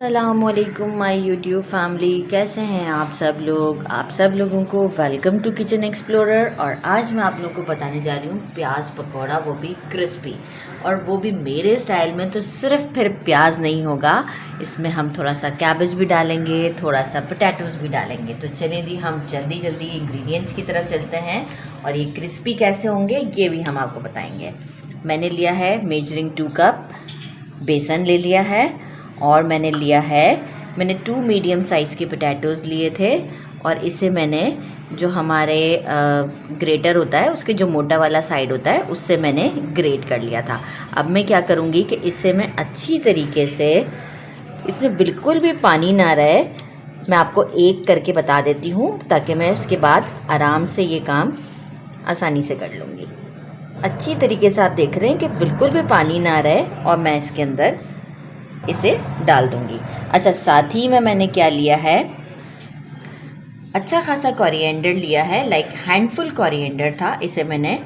अस्सलामुअलैकुम my YouTube family, कैसे हैं आप सब लोग। आप सब लोगों को वेलकम टू किचन एक्सप्लोरर। और आज मैं आप लोगों को बताने जा रही हूँ प्याज पकौड़ा, वो भी क्रिस्पी, और वो भी मेरे स्टाइल में। तो सिर्फ फिर प्याज नहीं होगा, इसमें हम थोड़ा सा कैबेज भी डालेंगे, थोड़ा सा पोटैटोज़ भी डालेंगे। तो चलें जी, हम जल्दी जल्दी इंग्रेडिएंट्स की तरफ चलते हैं और ये क्रिस्पी कैसे होंगे ये भी हम आपको बताएंगे। मैंने लिया है मेजरिंग 2 कप बेसन ले लिया है, और मैंने 2 मीडियम साइज़ के पोटैटोज़ लिए थे, और इसे मैंने जो हमारे ग्रेटर होता है उसके जो मोटा वाला साइड होता है उससे मैंने ग्रेट कर लिया था। अब मैं क्या करूँगी कि इससे मैं अच्छी तरीके से, इसमें बिल्कुल भी पानी ना रहे, मैं आपको एक करके बता देती हूँ ताकि मैं उसके बाद आराम से ये काम आसानी से कर लूँगी। अच्छी तरीके से आप देख रहे हैं कि बिल्कुल भी पानी ना रहे, और मैं इसके अंदर इसे डाल दूंगी। अच्छा, साथ ही में मैंने क्या लिया है, अच्छा खासा कोरिएंडर लिया है, लाइक हैंडफुल कोरिएंडर था। इसे मैंने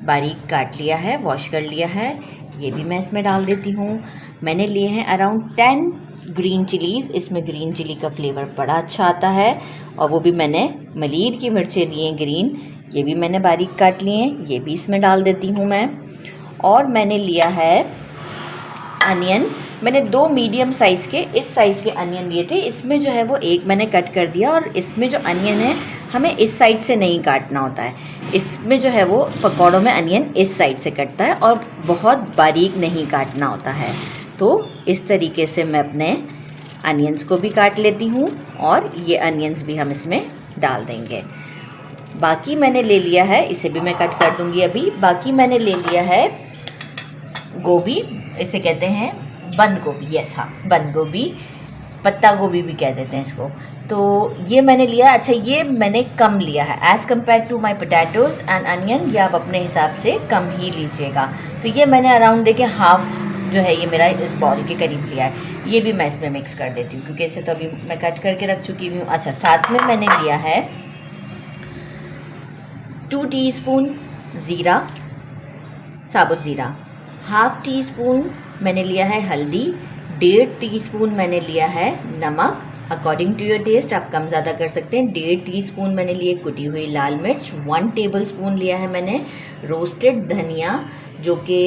बारीक काट लिया है, वॉश कर लिया है, ये भी मैं इसमें डाल देती हूँ। मैंने लिए हैं अराउंड 10 ग्रीन चिलीज़, इसमें ग्रीन चिली का फ्लेवर बड़ा अच्छा आता है। और वो भी मैंने मलीर की मिर्चें लिए ग्रीन, ये भी मैंने बारीक काट लिए हैं, ये भी इसमें डाल देती हूँ मैं। और मैंने लिया है अनियन, मैंने 2 मीडियम साइज़ के, इस साइज़ के अनियन लिए थे। इसमें जो है वो एक मैंने कट कर दिया, और इसमें जो अनियन है हमें इस साइड से नहीं काटना होता है। इसमें जो है वो पकौड़ों में अनियन इस साइड से कटता है और बहुत बारीक नहीं काटना होता है। तो इस तरीके से मैं अपने अनियंस को भी काट लेती हूँ, और ये अनियंस भी हम इसमें डाल देंगे। बाकी मैंने ले लिया है, इसे भी मैं कट कर दूँगी अभी। बाकी मैंने ले लिया है गोभी, इसे कहते हैं बंद गोभी, यस हाँ, बंद गोभी, पत्ता गोभी भी कह देते हैं इसको। तो ये मैंने लिया। अच्छा, ये मैंने कम लिया है as compare to my potatoes and onion, ये आप अपने हिसाब से कम ही लीजिएगा। तो ये मैंने अराउंड देखिए हाफ जो है ये मेरा इस बॉल के करीब लिया है। ये भी मैं इसमें मिक्स कर देती हूँ क्योंकि इसे तो अभी मैं कट करके रख चुकी हूँ। अच्छा, साथ में मैंने लिया है 2 टीस्पून ज़ीरा, साबुत ज़ीरा, हाफ़ टी स्पून मैंने लिया है हल्दी, 1.5 टीस्पून मैंने लिया है नमक, अकॉर्डिंग टू योर टेस्ट आप कम ज़्यादा कर सकते हैं। 1.5 टीस्पून मैंने लिए कुटी हुई लाल मिर्च, 1 टेबलस्पून लिया है मैंने रोस्टेड धनिया, जो कि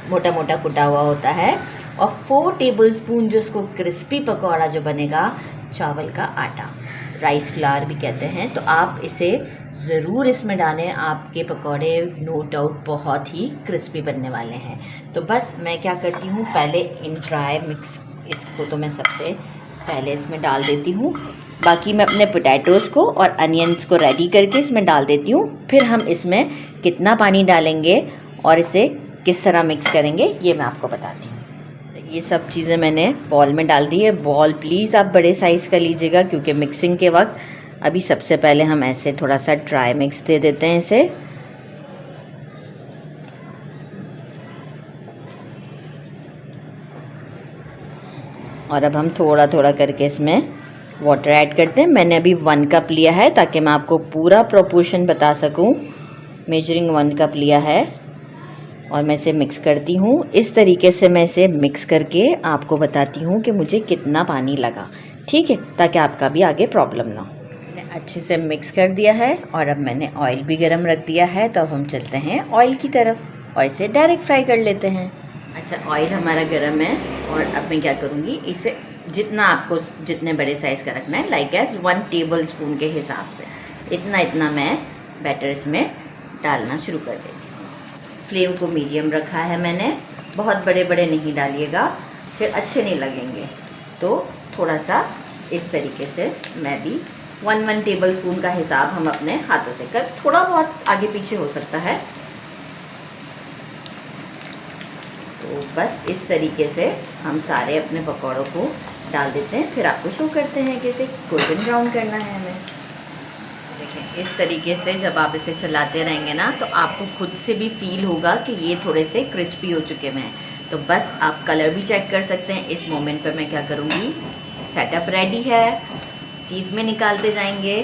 मोटा मोटा कुटा हुआ होता है, और 4 टेबलस्पून जो इसको क्रिस्पी पकौड़ा जो बनेगा, चावल का आटा, राइस फ्लावर भी कहते हैं। तो आप इसे ज़रूर इसमें डालें, आपके पकौड़े नो डाउट बहुत ही क्रिस्पी बनने वाले हैं। तो बस मैं क्या करती हूँ, पहले इन ड्राई मिक्स इसको तो मैं सबसे पहले इसमें डाल देती हूँ। बाकी मैं अपने पोटैटोज़ को और अनियंस को रेडी करके इसमें डाल देती हूँ। फिर हम इसमें कितना पानी डालेंगे और इसे किस तरह मिक्स करेंगे ये मैं आपको बताती हूँ। ये सब चीज़ें मैंने बॉल में डाल दी है। बॉल प्लीज़ आप बड़े साइज़ का लीजिएगा, क्योंकि मिक्सिंग के वक्त अभी सबसे पहले हम ऐसे थोड़ा सा ड्राई मिक्स दे देते हैं इसे। और अब हम थोड़ा थोड़ा करके इसमें वाटर ऐड करते हैं। मैंने अभी 1 कप लिया है ताकि मैं आपको पूरा प्रोपोर्शन बता सकूं। मेजरिंग 1 कप लिया है, और मैं इसे मिक्स करती हूँ। इस तरीके से मैं इसे मिक्स करके आपको बताती हूँ कि मुझे कितना पानी लगा, ठीक है, ताकि आपका भी आगे प्रॉब्लम ना हो। मैंने अच्छे से मिक्स कर दिया है, और अब मैंने ऑयल भी गरम रख दिया है। तो अब हम चलते हैं ऑयल की तरफ और इसे डायरेक्ट फ्राई कर लेते हैं। अच्छा, ऑयल हमारा गरम है, और अब मैं क्या करूँगी, इसे जितना आपको जितने बड़े साइज़ का रखना है, लाइक एज 1 टेबल स्पून के हिसाब से, इतना मैं बैटर इसमें डालना शुरू कर देती हूँ। फ्लेम को मीडियम रखा है मैंने, बहुत बड़े बड़े नहीं डालिएगा, फिर अच्छे नहीं लगेंगे। तो थोड़ा सा इस तरीके से मैं भी 1 टेबल स्पून का हिसाब हम अपने हाथों से कर, थोड़ा बहुत आगे पीछे हो सकता है। तो बस इस तरीके से हम सारे अपने पकौड़ों को डाल देते हैं। फिर आपको शो करते हैं कि इसे गोल्डन ब्राउन करना है हमें। देखें, इस तरीके से जब आप इसे चलाते रहेंगे ना, तो आपको खुद से भी फील होगा कि ये थोड़े से क्रिस्पी हो चुके हैं। तो बस आप कलर भी चेक कर सकते हैं। इस मोमेंट पर मैं क्या करूँगी, सेटअप रेडी है, सीध में निकालते जाएंगे,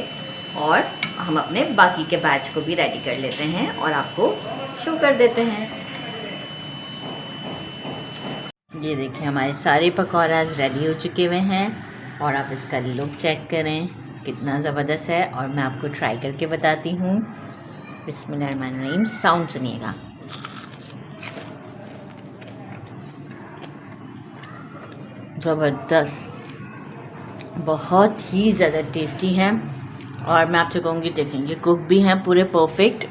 और हम अपने बाकी के बैच को भी रेडी कर लेते हैं और आपको शो कर देते हैं। ये देखिए हमारे सारे पकौड़ाज रेडी हो चुके हुए हैं और आप इसका लुक चेक करें कितना ज़बरदस्त है। और मैं आपको ट्राई करके बताती हूँ। बिस्मिल्लाहिर्रहमानिर्रहीम, साउंड सुनिएगा। ज़बरदस्त, बहुत ही ज़्यादा टेस्टी हैं। और मैं आपसे कहूँगी देखें ये कुक भी हैं पूरे परफेक्ट।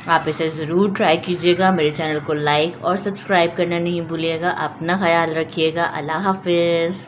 आप इसे ज़रूर ट्राई कीजिएगा। मेरे चैनल को लाइक और सब्सक्राइब करना नहीं भूलिएगा। अपना ख्याल रखिएगा। अल्लाह हाफिज़।